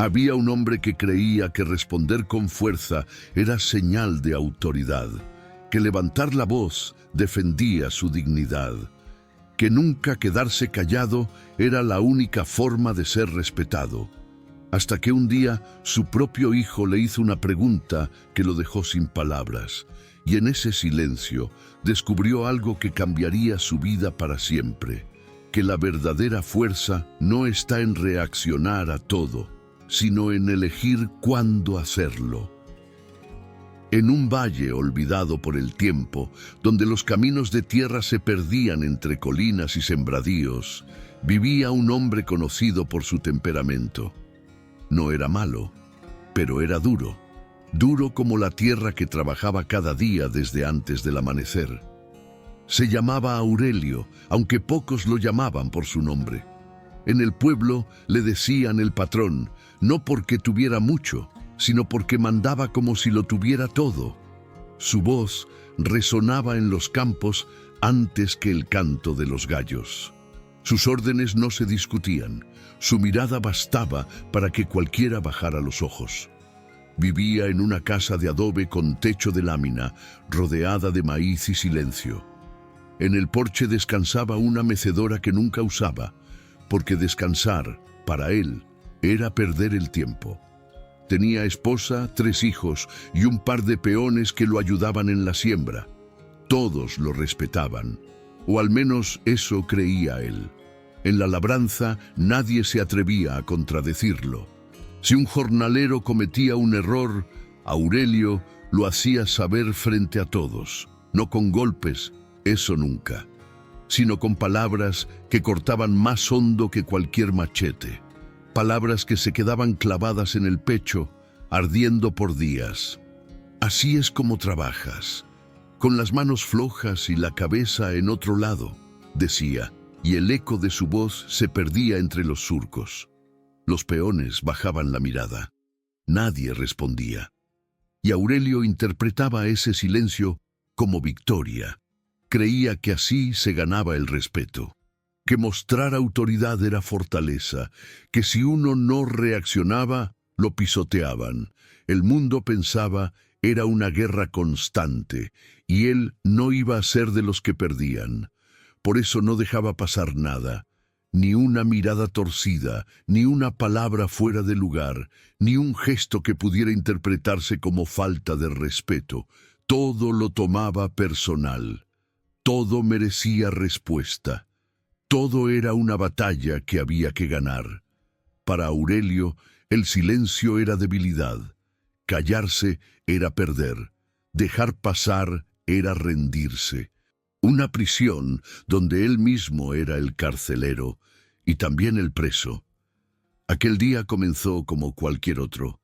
Había un hombre que creía que responder con fuerza era señal de autoridad, que levantar la voz defendía su dignidad, que nunca quedarse callado era la única forma de ser respetado. Hasta que un día su propio hijo le hizo una pregunta que lo dejó sin palabras, y en ese silencio descubrió algo que cambiaría su vida para siempre, que la verdadera fuerza no está en reaccionar a todo, sino en elegir cuándo hacerlo. En un valle olvidado por el tiempo, donde los caminos de tierra se perdían entre colinas y sembradíos, vivía un hombre conocido por su temperamento. No era malo, pero era duro, duro como la tierra que trabajaba cada día desde antes del amanecer. Se llamaba Aurelio, aunque pocos lo llamaban por su nombre. En el pueblo le decían el patrón, no porque tuviera mucho, sino porque mandaba como si lo tuviera todo. Su voz resonaba en los campos antes que el canto de los gallos. Sus órdenes no se discutían, su mirada bastaba para que cualquiera bajara los ojos. Vivía en una casa de adobe con techo de lámina, rodeada de maíz y silencio. En el porche descansaba una mecedora que nunca usaba, porque descansar, para él, era perder el tiempo. Tenía esposa, 3 hijos y un par de peones que lo ayudaban en la siembra. Todos lo respetaban, o al menos eso creía él. En la labranza nadie se atrevía a contradecirlo. Si un jornalero cometía un error, Aurelio lo hacía saber frente a todos, no con golpes, eso nunca, sino con palabras que cortaban más hondo que cualquier machete. Palabras que se quedaban clavadas en el pecho, ardiendo por días. Así es como trabajas, con las manos flojas y la cabeza en otro lado, decía, y el eco de su voz se perdía entre los surcos. Los peones bajaban la mirada. Nadie respondía. Y Aurelio interpretaba ese silencio como victoria. Creía que así se ganaba el respeto, que mostrar autoridad era fortaleza, que si uno no reaccionaba, lo pisoteaban. El mundo pensaba era una guerra constante, y él no iba a ser de los que perdían. Por eso no dejaba pasar nada, ni una mirada torcida, ni una palabra fuera de lugar, ni un gesto que pudiera interpretarse como falta de respeto. Todo lo tomaba personal. Todo merecía respuesta. Todo era una batalla que había que ganar. Para Aurelio, el silencio era debilidad. Callarse era perder. Dejar pasar era rendirse. Una prisión donde él mismo era el carcelero y también el preso. Aquel día comenzó como cualquier otro.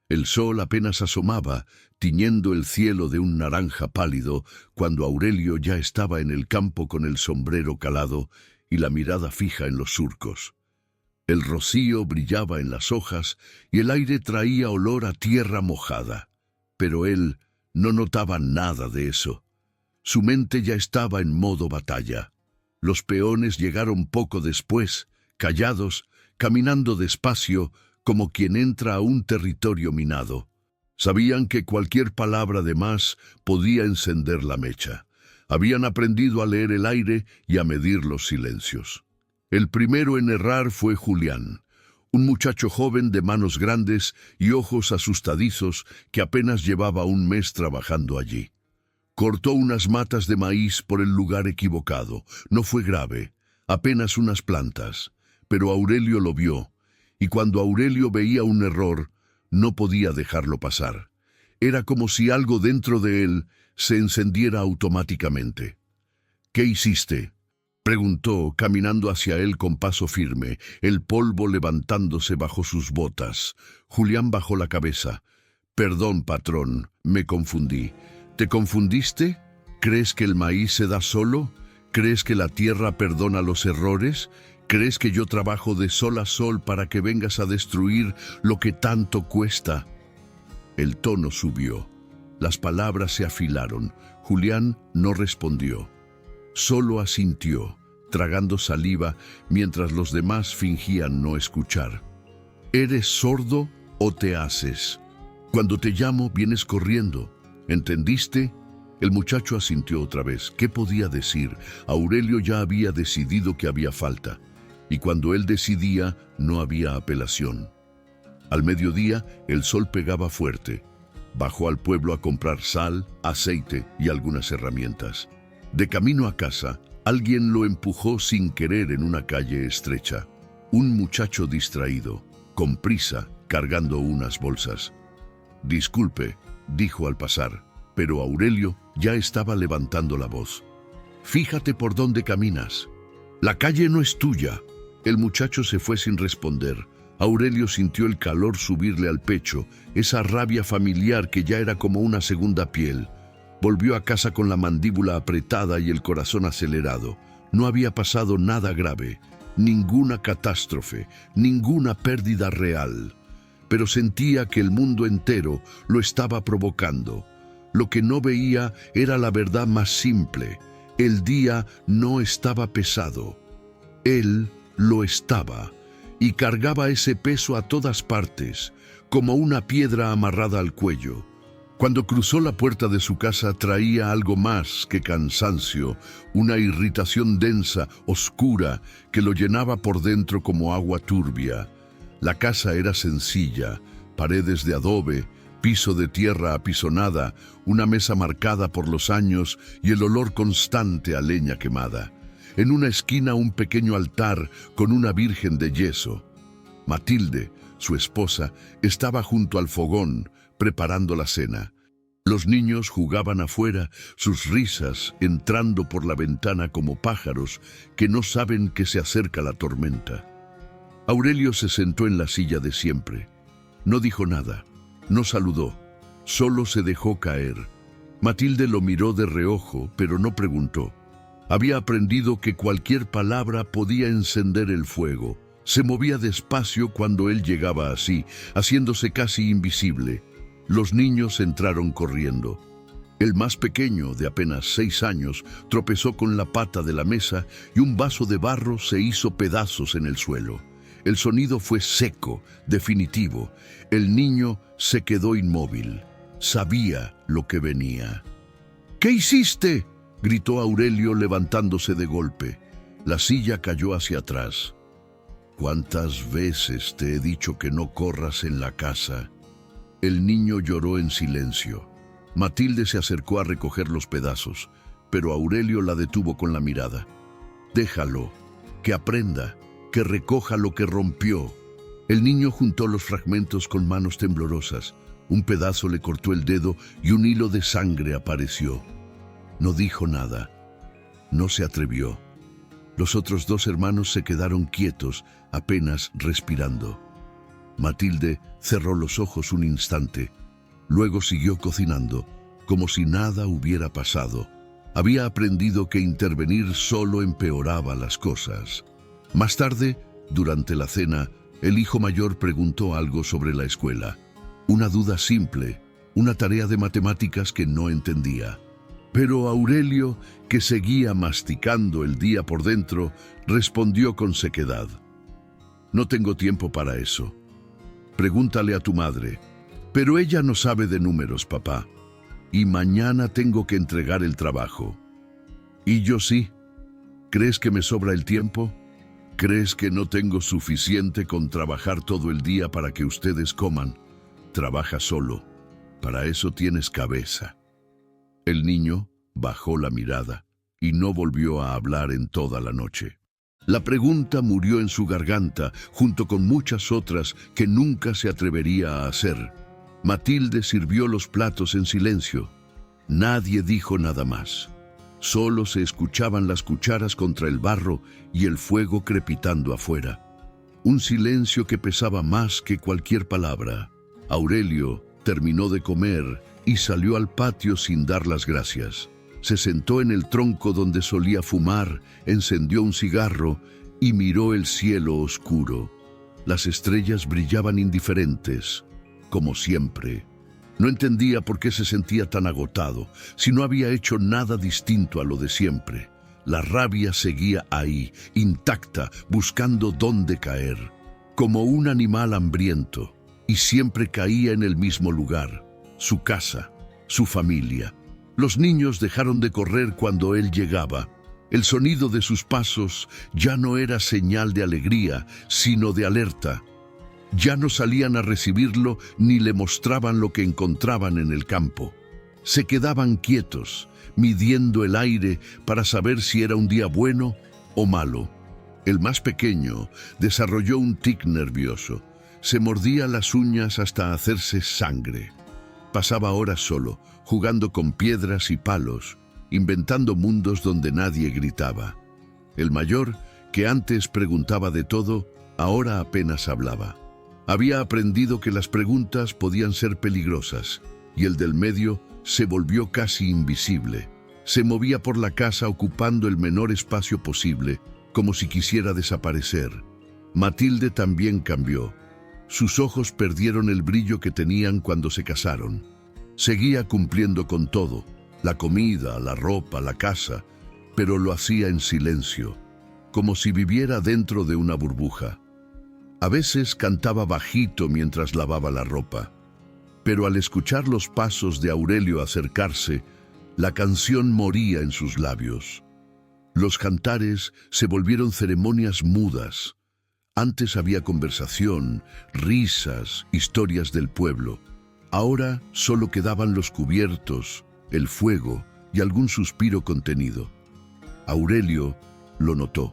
El sol apenas asomaba, tiñendo el cielo de un naranja pálido, cuando Aurelio ya estaba en el campo con el sombrero calado y la mirada fija en los surcos. El rocío brillaba en las hojas y el aire traía olor a tierra mojada. Pero él no notaba nada de eso. Su mente ya estaba en modo batalla. Los peones llegaron poco después, callados, caminando despacio, como quien entra a un territorio minado. Sabían que cualquier palabra de más podía encender la mecha. Habían aprendido a leer el aire y a medir los silencios. El primero en errar fue Julián, un muchacho joven de manos grandes y ojos asustadizos que apenas llevaba un mes trabajando allí. Cortó unas matas de maíz por el lugar equivocado. No fue grave, apenas unas plantas, pero Aurelio lo vio. Y cuando Aurelio veía un error, no podía dejarlo pasar. Era como si algo dentro de él se encendiera automáticamente. «¿Qué hiciste?», preguntó, caminando hacia él con paso firme, el polvo levantándose bajo sus botas. Julián bajó la cabeza. «Perdón, patrón, me confundí». «¿Te confundiste? ¿Crees que el maíz se da solo? ¿Crees que la tierra perdona los errores? ¿Crees que yo trabajo de sol a sol para que vengas a destruir lo que tanto cuesta?» El tono subió. Las palabras se afilaron. Julián no respondió. Solo asintió, tragando saliva mientras los demás fingían no escuchar. ¿Eres sordo o te haces? Cuando te llamo, vienes corriendo. ¿Entendiste? El muchacho asintió otra vez. ¿Qué podía decir? Aurelio ya había decidido que había falta, y cuando él decidía, no había apelación. Al mediodía, el sol pegaba fuerte. Bajó al pueblo a comprar sal, aceite y algunas herramientas. De camino a casa, alguien lo empujó sin querer en una calle estrecha. Un muchacho distraído, con prisa, cargando unas bolsas. «Disculpe», dijo al pasar, pero Aurelio ya estaba levantando la voz. «Fíjate por dónde caminas. La calle no es tuya». El muchacho se fue sin responder. Aurelio sintió el calor subirle al pecho, esa rabia familiar que ya era como una segunda piel. Volvió a casa con la mandíbula apretada y el corazón acelerado. No había pasado nada grave, ninguna catástrofe, ninguna pérdida real. Pero sentía que el mundo entero lo estaba provocando. Lo que no veía era la verdad más simple. El día no estaba pesado. Él lo estaba, y cargaba ese peso a todas partes, como una piedra amarrada al cuello. Cuando cruzó la puerta de su casa traía algo más que cansancio, una irritación densa, oscura, que lo llenaba por dentro como agua turbia. La casa era sencilla, paredes de adobe, piso de tierra apisonada, una mesa marcada por los años y el olor constante a leña quemada. En una esquina un pequeño altar con una virgen de yeso. Matilde, su esposa, estaba junto al fogón, preparando la cena. Los niños jugaban afuera, sus risas entrando por la ventana como pájaros que no saben que se acerca la tormenta. Aurelio se sentó en la silla de siempre. No dijo nada, no saludó, solo se dejó caer. Matilde lo miró de reojo, pero no preguntó. Había aprendido que cualquier palabra podía encender el fuego. Se movía despacio cuando él llegaba así, haciéndose casi invisible. Los niños entraron corriendo. El más pequeño, de apenas 6 años, tropezó con la pata de la mesa y un vaso de barro se hizo pedazos en el suelo. El sonido fue seco, definitivo. El niño se quedó inmóvil. Sabía lo que venía. «¿Qué hiciste?», gritó Aurelio levantándose de golpe. La silla cayó hacia atrás. «¿Cuántas veces te he dicho que no corras en la casa?». El niño lloró en silencio. Matilde se acercó a recoger los pedazos, pero Aurelio la detuvo con la mirada. «Déjalo, que aprenda, que recoja lo que rompió». El niño juntó los fragmentos con manos temblorosas. Un pedazo le cortó el dedo y un hilo de sangre apareció. No dijo nada. No se atrevió. Los otros 2 hermanos se quedaron quietos, apenas respirando. Matilde cerró los ojos un instante. Luego siguió cocinando, como si nada hubiera pasado. Había aprendido que intervenir solo empeoraba las cosas. Más tarde, durante la cena, el hijo mayor preguntó algo sobre la escuela. Una duda simple, una tarea de matemáticas que no entendía. Pero Aurelio, que seguía masticando el día por dentro, respondió con sequedad. «No tengo tiempo para eso. Pregúntale a tu madre. Pero ella no sabe de números, papá. Y mañana tengo que entregar el trabajo». «¿Y yo sí? ¿Crees que me sobra el tiempo? ¿Crees que no tengo suficiente con trabajar todo el día para que ustedes coman? Trabaja solo. Para eso tienes cabeza». El niño bajó la mirada y no volvió a hablar en toda la noche. La pregunta murió en su garganta, junto con muchas otras que nunca se atrevería a hacer. Matilde sirvió los platos en silencio. Nadie dijo nada más. Solo se escuchaban las cucharas contra el barro y el fuego crepitando afuera. Un silencio que pesaba más que cualquier palabra. Aurelio terminó de comer y salió al patio sin dar las gracias. Se sentó en el tronco donde solía fumar, encendió un cigarro y miró el cielo oscuro. Las estrellas brillaban indiferentes, como siempre. No entendía por qué se sentía tan agotado, si no había hecho nada distinto a lo de siempre. La rabia seguía ahí, intacta, buscando dónde caer. como un animal hambriento, y siempre caía en el mismo lugar, su casa, su familia. Los niños dejaron de correr cuando él llegaba. El sonido de sus pasos ya no era señal de alegría, sino de alerta. Ya no salían a recibirlo ni le mostraban lo que encontraban en el campo. Se quedaban quietos, midiendo el aire para saber si era un día bueno o malo. El más pequeño desarrolló un tic nervioso. Se mordía las uñas hasta hacerse sangre. Pasaba horas solo, jugando con piedras y palos, inventando mundos donde nadie gritaba. El mayor, que antes preguntaba de todo, ahora apenas hablaba. Había aprendido que las preguntas podían ser peligrosas, y el del medio se volvió casi invisible. Se movía por la casa ocupando el menor espacio posible, como si quisiera desaparecer. Matilde también cambió. Sus ojos perdieron el brillo que tenían cuando se casaron. Seguía cumpliendo con todo, la comida, la ropa, la casa, pero lo hacía en silencio, como si viviera dentro de una burbuja. A veces cantaba bajito mientras lavaba la ropa, pero al escuchar los pasos de Aurelio acercarse, la canción moría en sus labios. Los cantares se volvieron ceremonias mudas. Antes había conversación, risas, historias del pueblo. Ahora solo quedaban los cubiertos, el fuego y algún suspiro contenido. Aurelio lo notó.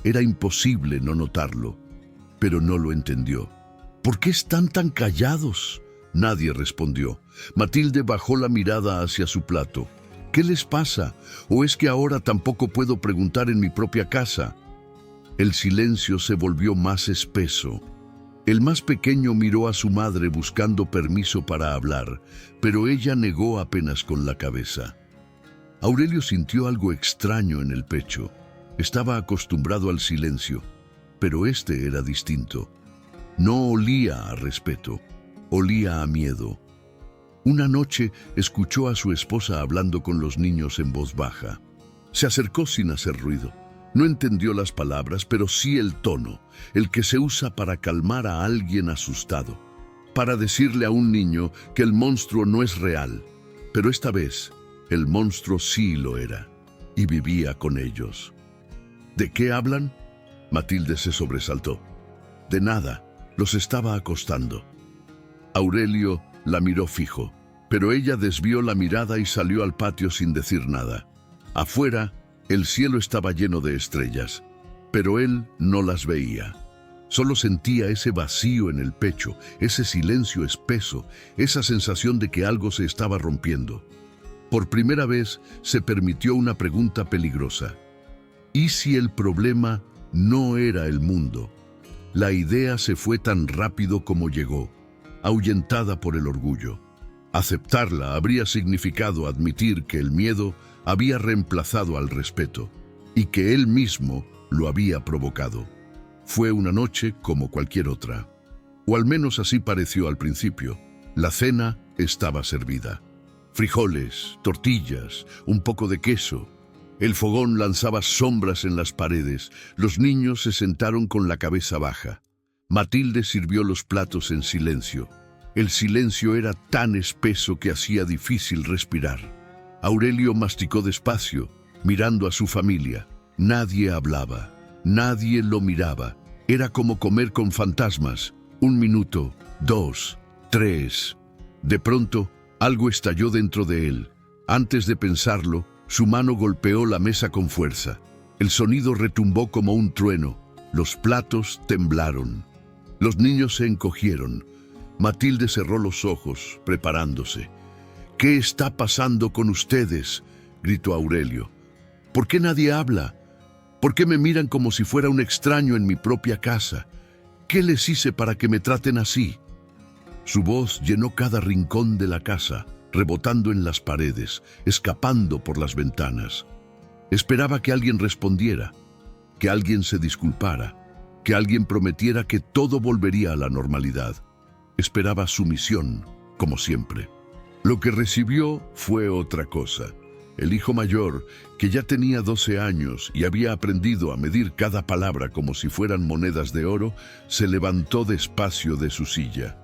Era imposible no notarlo, pero no lo entendió. ¿Por qué están tan callados?, nadie respondió. Matilde bajó la mirada hacia su plato. ¿Qué les pasa? ¿O es que ahora tampoco puedo preguntar en mi propia casa? El silencio se volvió más espeso. El más pequeño miró a su madre buscando permiso para hablar, pero ella negó apenas con la cabeza. Aurelio sintió algo extraño en el pecho. Estaba acostumbrado al silencio, pero este era distinto. No olía a respeto, olía a miedo. Una noche escuchó a su esposa hablando con los niños en voz baja. Se acercó sin hacer ruido. No entendió las palabras, pero sí el tono, el que se usa para calmar a alguien asustado, para decirle a un niño que el monstruo no es real. Pero esta vez, el monstruo sí lo era, y vivía con ellos. ¿De qué hablan? Matilde se sobresaltó. De nada, los estaba acostando. Aurelio la miró fijo, pero ella desvió la mirada y salió al patio sin decir nada. Afuera, el cielo estaba lleno de estrellas, pero él no las veía. Solo sentía ese vacío en el pecho, ese silencio espeso, esa sensación de que algo se estaba rompiendo. Por primera vez se permitió una pregunta peligrosa. ¿Y si el problema no era el mundo? La idea se fue tan rápido como llegó, ahuyentada por el orgullo. Aceptarla habría significado admitir que el miedo había reemplazado al respeto y que él mismo lo había provocado. Fue una noche como cualquier otra, o al menos así pareció al principio. La cena estaba servida. Frijoles, tortillas, un poco de queso. El fogón lanzaba sombras en las paredes. Los niños se sentaron con la cabeza baja. Matilde sirvió los platos en silencio. El silencio era tan espeso que hacía difícil respirar. Aurelio masticó despacio, mirando a su familia. Nadie hablaba, nadie lo miraba. Era como comer con fantasmas. 1 minuto, 2, 3. De pronto, algo estalló dentro de él. Antes de pensarlo, su mano golpeó la mesa con fuerza. El sonido retumbó como un trueno. Los platos temblaron. Los niños se encogieron. Matilde cerró los ojos, preparándose. ¿Qué está pasando con ustedes?, gritó Aurelio. ¿Por qué nadie habla? ¿Por qué me miran como si fuera un extraño en mi propia casa? ¿Qué les hice para que me traten así? Su voz llenó cada rincón de la casa, rebotando en las paredes, escapando por las ventanas. Esperaba que alguien respondiera, que alguien se disculpara, que alguien prometiera que todo volvería a la normalidad. Esperaba sumisión, como siempre. Lo que recibió fue otra cosa. El hijo mayor, que ya tenía 12 años y había aprendido a medir cada palabra como si fueran monedas de oro, se levantó despacio de su silla.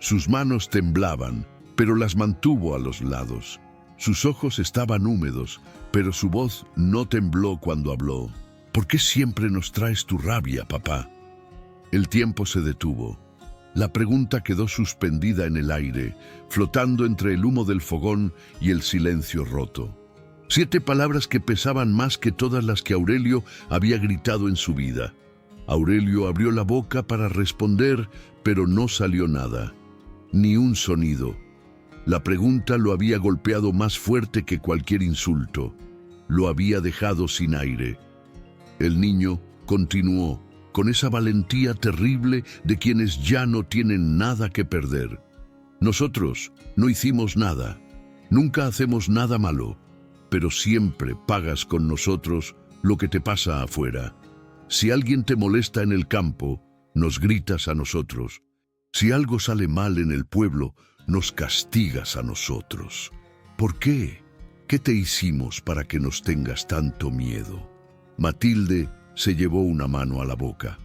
Sus manos temblaban, pero las mantuvo a los lados. Sus ojos estaban húmedos, pero su voz no tembló cuando habló. ¿Por qué siempre nos traes tu rabia, papá? El tiempo se detuvo. La pregunta quedó suspendida en el aire, flotando entre el humo del fogón y el silencio roto. 7 palabras que pesaban más que todas las que Aurelio había gritado en su vida. Aurelio abrió la boca para responder, pero no salió nada. Ni un sonido. La pregunta lo había golpeado más fuerte que cualquier insulto. Lo había dejado sin aire. El niño continuó, con esa valentía terrible de quienes ya no tienen nada que perder. Nosotros no hicimos nada. Nunca hacemos nada malo. Pero siempre pagas con nosotros lo que te pasa afuera. Si alguien te molesta en el campo, nos gritas a nosotros. Si algo sale mal en el pueblo, nos castigas a nosotros. ¿Por qué? ¿Qué te hicimos para que nos tengas tanto miedo? Matilde se llevó una mano a la boca.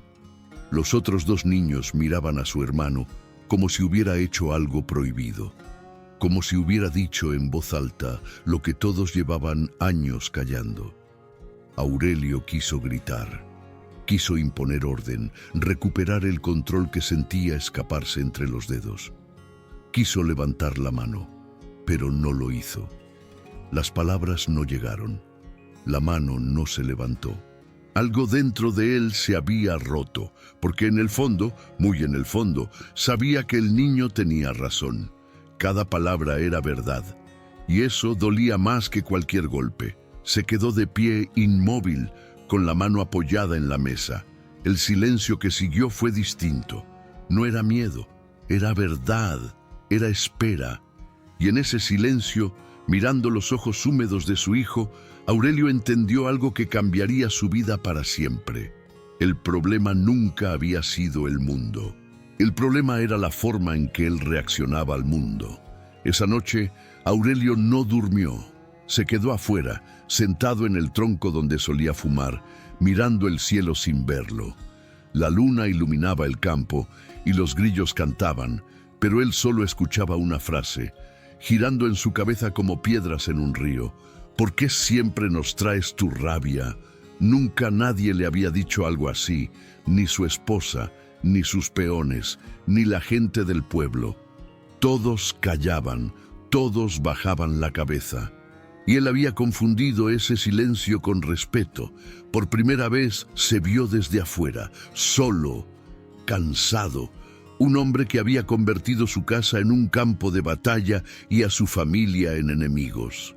Los otros 2 niños miraban a su hermano como si hubiera hecho algo prohibido. Como si hubiera dicho en voz alta lo que todos llevaban años callando. Aurelio quiso gritar, quiso imponer orden, recuperar el control que sentía escaparse entre los dedos. Quiso levantar la mano, pero no lo hizo. Las palabras no llegaron. La mano no se levantó. Algo dentro de él se había roto, porque en el fondo, muy en el fondo, sabía que el niño tenía razón. Cada palabra era verdad, y eso dolía más que cualquier golpe. Se quedó de pie inmóvil, con la mano apoyada en la mesa. El silencio que siguió fue distinto. No era miedo, era verdad, era espera. Y en ese silencio, mirando los ojos húmedos de su hijo, Aurelio entendió algo que cambiaría su vida para siempre. El problema nunca había sido el mundo. El problema era la forma en que él reaccionaba al mundo. Esa noche, Aurelio no durmió. Se quedó afuera, sentado en el tronco donde solía fumar, mirando el cielo sin verlo. La luna iluminaba el campo y los grillos cantaban, pero él solo escuchaba una frase, girando en su cabeza como piedras en un río. ¿Por qué siempre nos traes tu rabia? Nunca nadie le había dicho algo así, ni su esposa, ni sus peones, ni la gente del pueblo. Todos callaban, todos bajaban la cabeza. Y él había confundido ese silencio con respeto. Por primera vez se vio desde afuera, solo, cansado. Un hombre que había convertido su casa en un campo de batalla y a su familia en enemigos.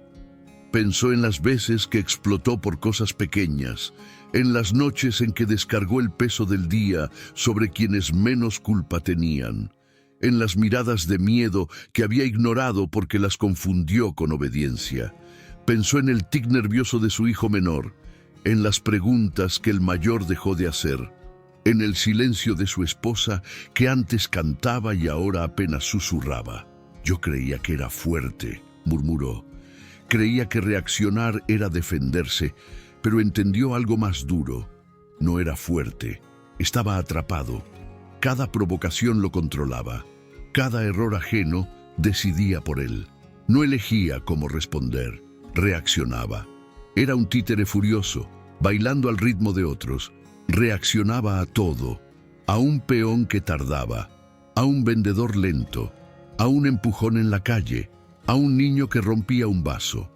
Pensó en las veces que explotó por cosas pequeñas, en las noches en que descargó el peso del día sobre quienes menos culpa tenían, en las miradas de miedo que había ignorado porque las confundió con obediencia. Pensó en el tic nervioso de su hijo menor, en las preguntas que el mayor dejó de hacer, en el silencio de su esposa que antes cantaba y ahora apenas susurraba. Yo creía que era fuerte, murmuró. Creía que reaccionar era defenderse, pero entendió algo más duro. No era fuerte, estaba atrapado. Cada provocación lo controlaba. Cada error ajeno decidía por él. No elegía cómo responder, reaccionaba. Era un títere furioso, bailando al ritmo de otros. Reaccionaba a todo, a un peón que tardaba, a un vendedor lento, a un empujón en la calle, a un niño que rompía un vaso.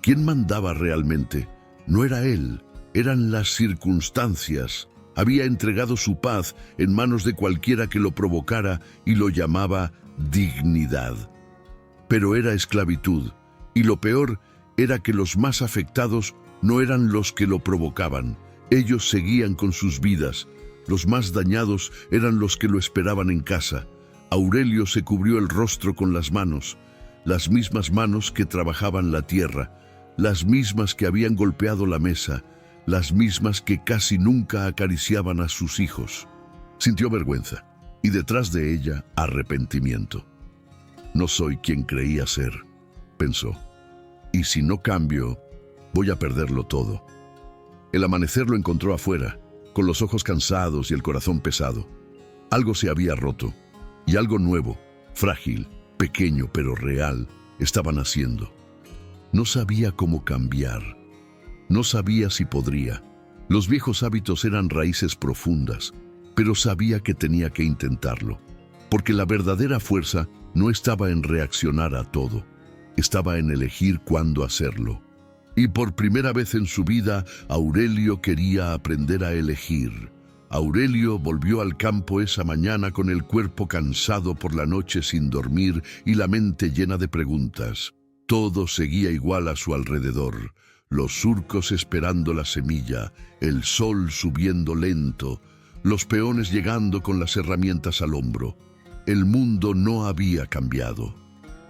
¿Quién mandaba realmente? No era él, eran las circunstancias. Había entregado su paz en manos de cualquiera que lo provocara y lo llamaba dignidad. Pero era esclavitud, y lo peor era que los más afectados no eran los que lo provocaban. Ellos seguían con sus vidas. Los más dañados eran los que lo esperaban en casa. Aurelio se cubrió el rostro con las mismas manos que trabajaban la tierra, las mismas que habían golpeado la mesa, las mismas que casi nunca acariciaban a sus hijos. Sintió vergüenza, y detrás de ella, arrepentimiento. No soy quien creía ser, pensó. Y si no cambio, voy a perderlo todo. El amanecer lo encontró afuera, con los ojos cansados y el corazón pesado. Algo se había roto, y algo nuevo, frágil, pequeño pero real, estaba naciendo. No sabía cómo cambiar. No sabía si podría. Los viejos hábitos eran raíces profundas, pero sabía que tenía que intentarlo, porque la verdadera fuerza no estaba en reaccionar a todo, estaba en elegir cuándo hacerlo. Y por primera vez en su vida, Aurelio quería aprender a elegir. Aurelio volvió al campo esa mañana con el cuerpo cansado por la noche sin dormir y la mente llena de preguntas. Todo seguía igual a su alrededor. Los surcos esperando la semilla, el sol subiendo lento, los peones llegando con las herramientas al hombro. El mundo no había cambiado,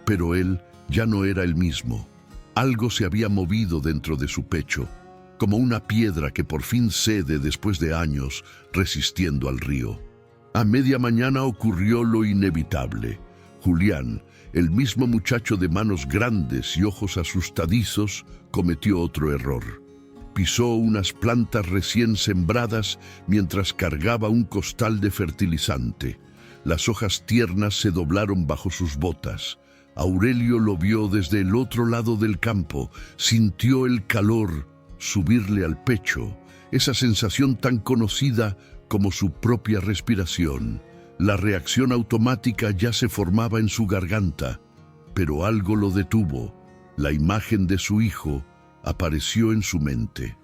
pero él ya no era el mismo. Algo se había movido dentro de su pecho, como una piedra que por fin cede después de años resistiendo al río. A media mañana ocurrió lo inevitable. Julián, el mismo muchacho de manos grandes y ojos asustadizos, cometió otro error. Pisó unas plantas recién sembradas mientras cargaba un costal de fertilizante. Las hojas tiernas se doblaron bajo sus botas. Aurelio lo vio desde el otro lado del campo, sintió el calor subirle al pecho, esa sensación tan conocida como su propia respiración. La reacción automática ya se formaba en su garganta, pero algo lo detuvo. La imagen de su hijo apareció en su mente.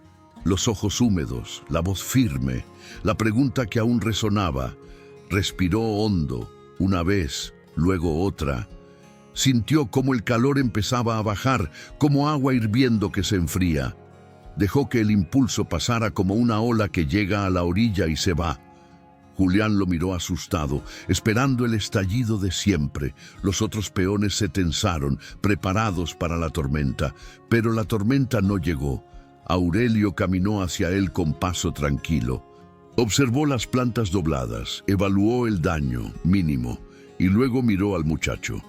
Los ojos húmedos, la voz firme, la pregunta que aún resonaba. Respiró hondo, una vez, luego otra. Sintió cómo el calor empezaba a bajar, como agua hirviendo que se enfría. Dejó que el impulso pasara como una ola que llega a la orilla y se va. Julián lo miró asustado, esperando el estallido de siempre. Los otros peones se tensaron, preparados para la tormenta, pero la tormenta no llegó. Aurelio caminó hacia él con paso tranquilo. Observó las plantas dobladas, evaluó el daño mínimo y luego miró al muchacho.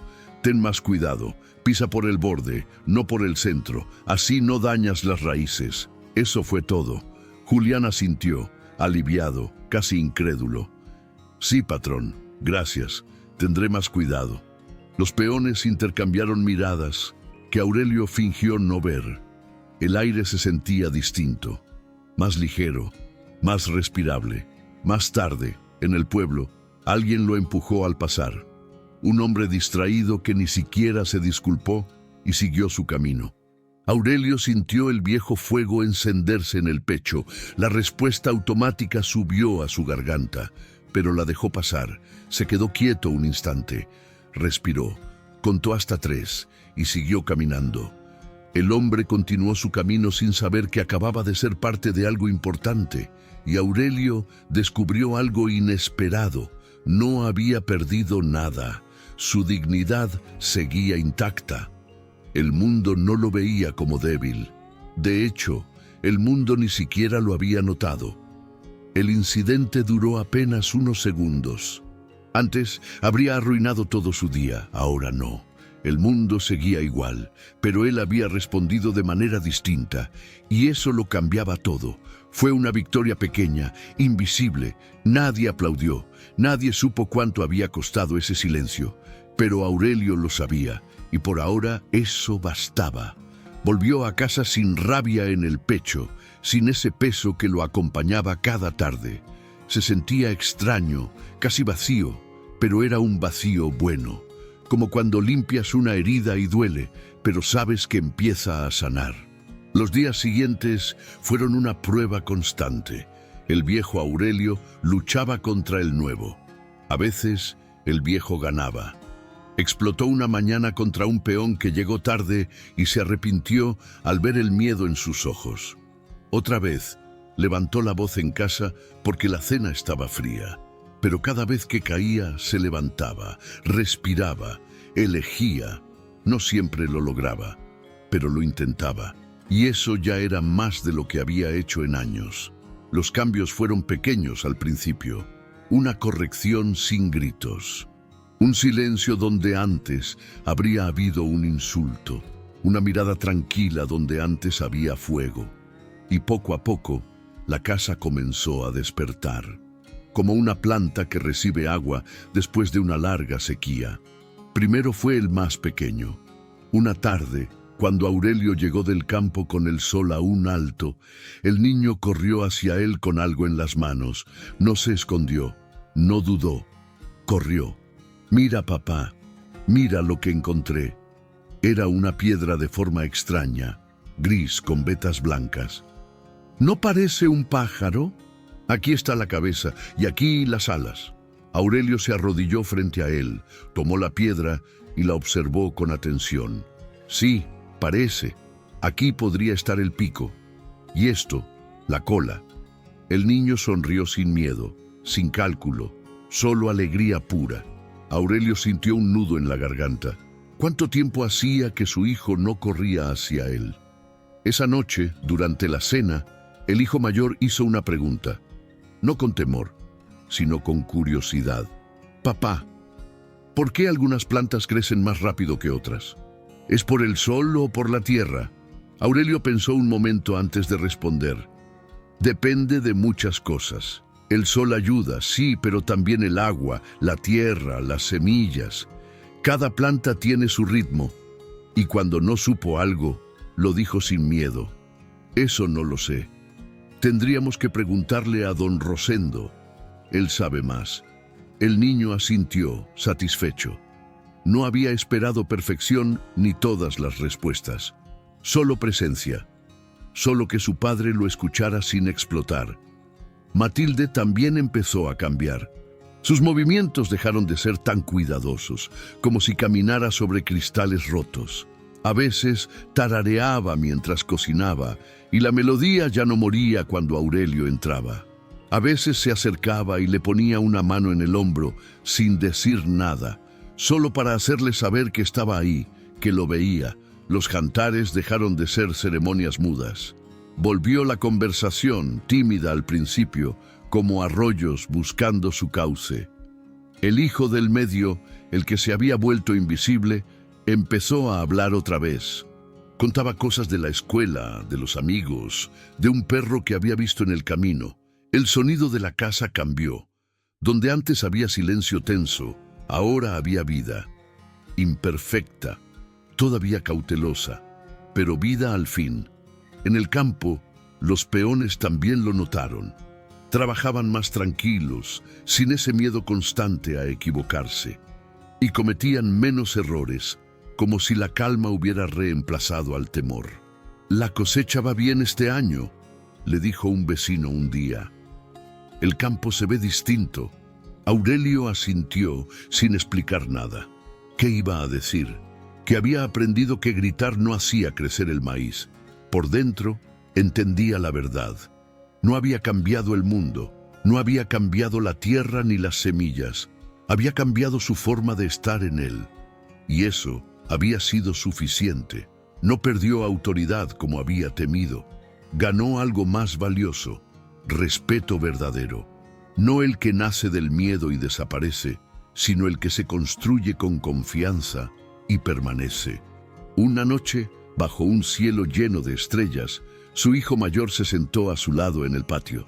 Ten más cuidado, pisa por el borde, no por el centro, así no dañas las raíces. Eso fue todo. Julián asintió, aliviado, casi incrédulo. Sí, patrón, gracias, tendré más cuidado. Los peones intercambiaron miradas que Aurelio fingió no ver. El aire se sentía distinto, más ligero, más respirable. Más tarde, en el pueblo, alguien lo empujó al pasar. Un hombre distraído que ni siquiera se disculpó y siguió su camino. Aurelio sintió el viejo fuego encenderse en el pecho. La respuesta automática subió a su garganta, pero la dejó pasar. Se quedó quieto un instante. Respiró, contó hasta 3 y siguió caminando. El hombre continuó su camino sin saber que acababa de ser parte de algo importante, y Aurelio descubrió algo inesperado. No había perdido nada. Su dignidad seguía intacta. El mundo no lo veía como débil. De hecho, el mundo ni siquiera lo había notado. El incidente duró apenas unos segundos. Antes habría arruinado todo su día, ahora no. El mundo seguía igual, pero él había respondido de manera distinta, y eso lo cambiaba todo. Fue una victoria pequeña, invisible. Nadie aplaudió, nadie supo cuánto había costado ese silencio, pero Aurelio lo sabía, y por ahora eso bastaba. Volvió a casa sin rabia en el pecho, sin ese peso que lo acompañaba cada tarde. Se sentía extraño, casi vacío, pero era un vacío bueno. Como cuando limpias una herida y duele, pero sabes que empieza a sanar. Los días siguientes fueron una prueba constante. El viejo Aurelio luchaba contra el nuevo. A veces, el viejo ganaba. Explotó una mañana contra un peón que llegó tarde y se arrepintió al ver el miedo en sus ojos. Otra vez, levantó la voz en casa porque la cena estaba fría. Pero cada vez que caía, se levantaba, respiraba, elegía. No siempre lo lograba, pero lo intentaba. Y eso ya era más de lo que había hecho en años. Los cambios fueron pequeños al principio. Una corrección sin gritos. Un silencio donde antes habría habido un insulto. una mirada tranquila donde antes había fuego. Y poco a poco, la casa comenzó a despertar, como una planta que recibe agua después de una larga sequía. Primero fue el más pequeño. Una tarde, cuando Aurelio llegó del campo con el sol aún alto, el niño corrió hacia él con algo en las manos. No se escondió, no dudó, corrió. «Mira, papá, mira lo que encontré». Era una piedra de forma extraña, gris con vetas blancas. «¿No parece un pájaro? Aquí está la cabeza y aquí las alas». Aurelio se arrodilló frente a él, tomó la piedra y la observó con atención. «Sí, parece. Aquí podría estar el pico. Y esto, la cola». El niño sonrió sin miedo, sin cálculo, solo alegría pura. Aurelio sintió un nudo en la garganta. ¿Cuánto tiempo hacía que su hijo no corría hacia él? Esa noche, durante la cena, el hijo mayor hizo una pregunta, no con temor, sino con curiosidad. «Papá, ¿por qué algunas plantas crecen más rápido que otras? ¿Es por el sol o por la tierra?». Aurelio pensó un momento antes de responder. «Depende de muchas cosas. El sol ayuda, sí, pero también el agua, la tierra, las semillas. Cada planta tiene su ritmo». Y cuando no supo algo, lo dijo sin miedo. «Eso no lo sé. Tendríamos que preguntarle a don Rosendo. Él sabe más». El niño asintió, satisfecho. No había esperado perfección ni todas las respuestas. Solo presencia. Solo que su padre lo escuchara sin explotar. Matilde también empezó a cambiar. Sus movimientos dejaron de ser tan cuidadosos, como si caminara sobre cristales rotos. A veces tarareaba mientras cocinaba, y la melodía ya no moría cuando Aurelio entraba. A veces se acercaba y le ponía una mano en el hombro, sin decir nada, solo para hacerle saber que estaba ahí, que lo veía. Los jantares dejaron de ser ceremonias mudas. Volvió la conversación, tímida al principio, como arroyos buscando su cauce. El hijo del medio, el que se había vuelto invisible, empezó a hablar otra vez. Contaba cosas de la escuela, de los amigos, de un perro que había visto en el camino. El sonido de la casa cambió. Donde antes había silencio tenso, ahora había vida. Imperfecta, todavía cautelosa, pero vida al fin. En el campo, los peones también lo notaron. Trabajaban más tranquilos, sin ese miedo constante a equivocarse. Y cometían menos errores, como si la calma hubiera reemplazado al temor. «La cosecha va bien este año», le dijo un vecino un día. «El campo se ve distinto». Aurelio asintió sin explicar nada. ¿Qué iba a decir? Que había aprendido que gritar no hacía crecer el maíz. Por dentro, entendía la verdad. No había cambiado el mundo, no había cambiado la tierra ni las semillas. Había cambiado su forma de estar en él. Y eso había sido suficiente. No perdió autoridad como había temido. Ganó algo más valioso, respeto verdadero. No el que nace del miedo y desaparece, sino el que se construye con confianza y permanece. Una noche, bajo un cielo lleno de estrellas, su hijo mayor se sentó a su lado en el patio.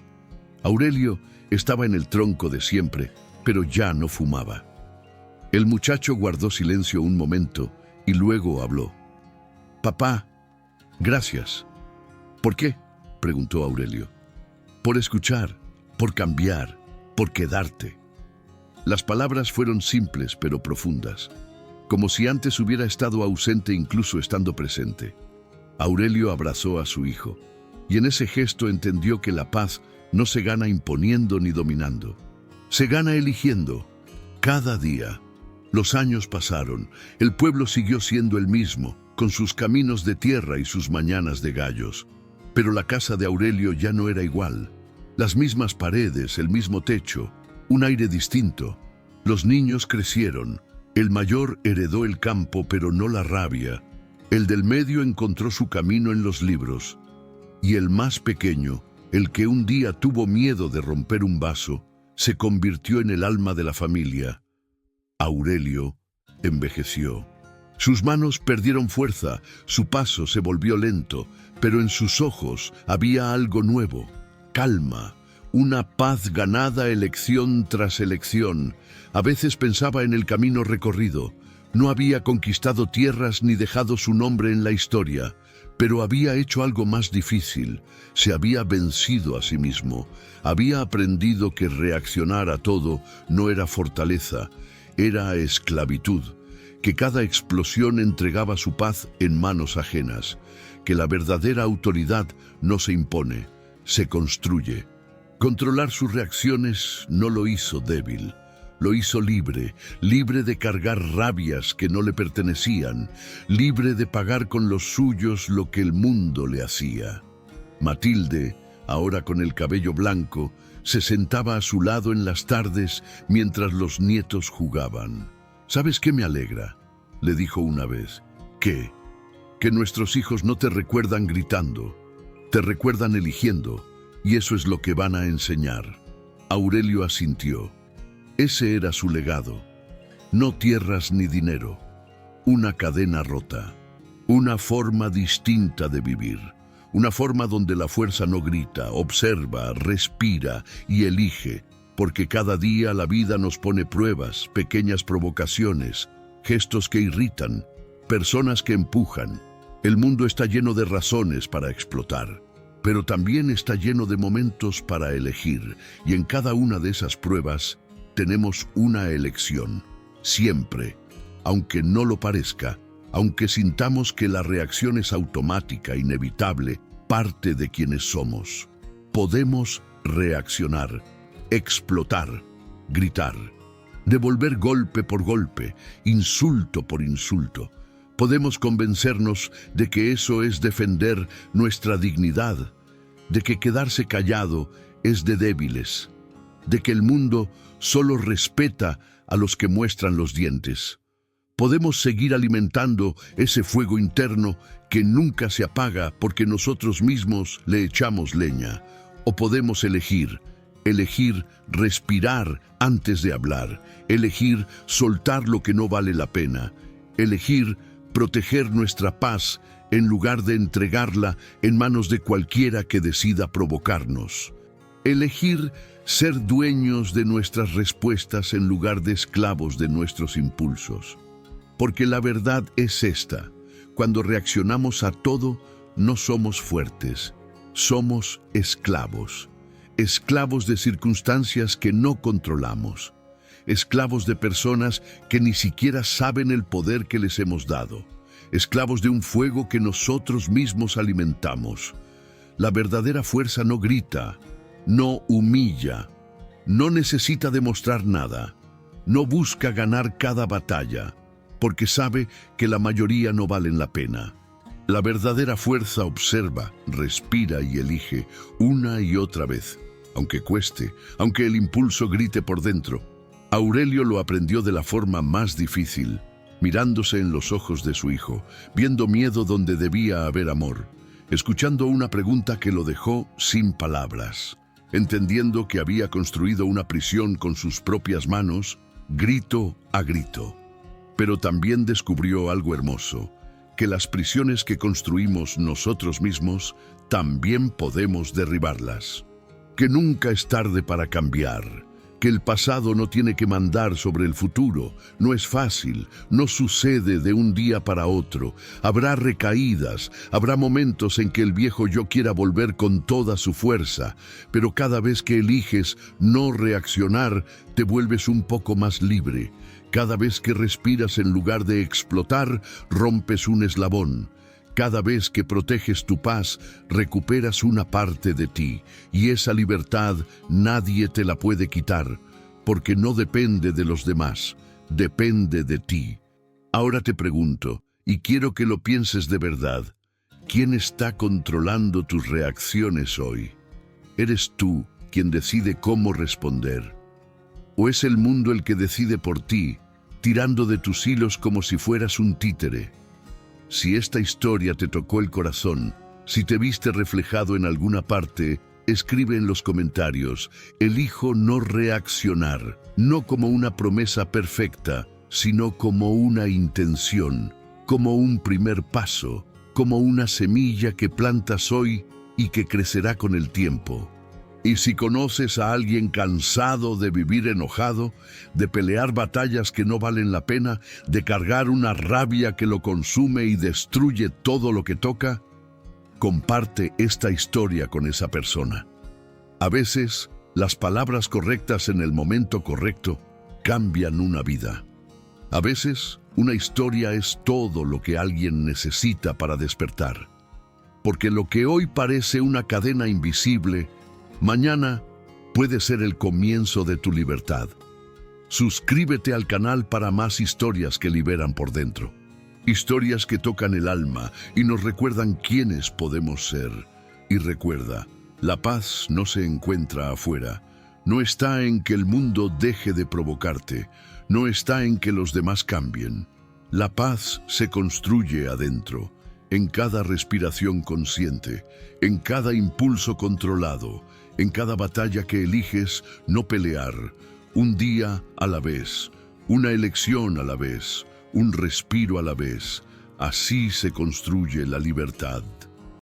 Aurelio estaba en el tronco de siempre, pero ya no fumaba. El muchacho guardó silencio un momento y luego habló. «Papá, gracias». «¿Por qué?», preguntó Aurelio. «Por escuchar, por cambiar, por quedarte». Las palabras fueron simples pero profundas, como si antes hubiera estado ausente incluso estando presente. Aurelio abrazó a su hijo, y en ese gesto entendió que la paz no se gana imponiendo ni dominando. Se gana eligiendo, cada día. Los años pasaron, el pueblo siguió siendo el mismo, con sus caminos de tierra y sus mañanas de gallos. Pero la casa de Aurelio ya no era igual. Las mismas paredes, el mismo techo, un aire distinto. Los niños crecieron. El mayor heredó el campo, pero no la rabia. El del medio encontró su camino en los libros. Y el más pequeño, el que un día tuvo miedo de romper un vaso, se convirtió en el alma de la familia. Aurelio envejeció. Sus manos perdieron fuerza, su paso se volvió lento, pero en sus ojos había algo nuevo, calma, una paz ganada elección tras elección. A veces pensaba en el camino recorrido. No había conquistado tierras ni dejado su nombre en la historia, pero había hecho algo más difícil. Se había vencido a sí mismo. Había aprendido que reaccionar a todo no era fortaleza, era esclavitud, que cada explosión entregaba su paz en manos ajenas, que la verdadera autoridad no se impone, se construye. Controlar sus reacciones no lo hizo débil, lo hizo libre, libre de cargar rabias que no le pertenecían, libre de pagar con los suyos lo que el mundo le hacía. Matilde, ahora con el cabello blanco, se sentaba a su lado en las tardes mientras los nietos jugaban. ¿Sabes qué me alegra?, le dijo una vez. ¿Qué? Que nuestros hijos no te recuerdan gritando, te recuerdan eligiendo, y eso es lo que van a enseñar. Aurelio asintió. Ese era su legado. No tierras ni dinero, una cadena rota, una forma distinta de vivir, una forma donde la fuerza no grita, observa, respira y elige, porque cada día la vida nos pone pruebas, pequeñas provocaciones, gestos que irritan, personas que empujan. El mundo está lleno de razones para explotar, pero también está lleno de momentos para elegir, y en cada una de esas pruebas tenemos una elección, siempre, aunque no lo parezca, aunque sintamos que la reacción es automática, inevitable, parte de quienes somos. Podemos reaccionar, explotar, gritar, devolver golpe por golpe, insulto por insulto. Podemos convencernos de que eso es defender nuestra dignidad, de que quedarse callado es de débiles, de que el mundo solo respeta a los que muestran los dientes. Podemos seguir alimentando ese fuego interno que nunca se apaga porque nosotros mismos le echamos leña. O podemos elegir respirar antes de hablar, elegir soltar lo que no vale la pena, elegir proteger nuestra paz en lugar de entregarla en manos de cualquiera que decida provocarnos. Elegir ser dueños de nuestras respuestas en lugar de esclavos de nuestros impulsos. Porque la verdad es esta: cuando reaccionamos a todo, no somos fuertes, somos esclavos. Esclavos de circunstancias que no controlamos. Esclavos de personas que ni siquiera saben el poder que les hemos dado. Esclavos de un fuego que nosotros mismos alimentamos. La verdadera fuerza no grita, no humilla, no necesita demostrar nada, no busca ganar cada batalla, porque sabe que la mayoría no valen la pena. La verdadera fuerza observa, respira y elige una y otra vez, aunque cueste, aunque el impulso grite por dentro. Aurelio lo aprendió de la forma más difícil, mirándose en los ojos de su hijo, viendo miedo donde debía haber amor, escuchando una pregunta que lo dejó sin palabras, entendiendo que había construido una prisión con sus propias manos, grito a grito. Pero también descubrió algo hermoso, que las prisiones que construimos nosotros mismos también podemos derribarlas. Que nunca es tarde para cambiar, que el pasado no tiene que mandar sobre el futuro, no es fácil, no sucede de un día para otro, habrá recaídas, habrá momentos en que el viejo yo quiera volver con toda su fuerza, pero cada vez que eliges no reaccionar, te vuelves un poco más libre. Cada vez que respiras en lugar de explotar, rompes un eslabón. Cada vez que proteges tu paz, recuperas una parte de ti, y esa libertad nadie te la puede quitar, porque no depende de los demás, depende de ti. Ahora te pregunto, y quiero que lo pienses de verdad, ¿quién está controlando tus reacciones hoy? ¿Eres tú quien decide cómo responder? ¿O es el mundo el que decide por ti, tirando de tus hilos como si fueras un títere? Si esta historia te tocó el corazón, si te viste reflejado en alguna parte, escribe en los comentarios: elijo no reaccionar, no como una promesa perfecta, sino como una intención. como un primer paso, como una semilla que plantas hoy y que crecerá con el tiempo. Y si conoces a alguien cansado de vivir enojado, de pelear batallas que no valen la pena, de cargar una rabia que lo consume y destruye todo lo que toca, comparte esta historia con esa persona. A veces, las palabras correctas en el momento correcto cambian una vida. A veces, una historia es todo lo que alguien necesita para despertar. Porque lo que hoy parece una cadena invisible, mañana puede ser el comienzo de tu libertad. Suscríbete al canal para más historias que liberan por dentro. Historias que tocan el alma y nos recuerdan quiénes podemos ser. Y recuerda, la paz no se encuentra afuera. No está en que el mundo deje de provocarte. No está en que los demás cambien. La paz se construye adentro, en cada respiración consciente, en cada impulso controlado, en cada batalla que eliges no pelear, un día a la vez, una elección a la vez, un respiro a la vez. Así se construye la libertad.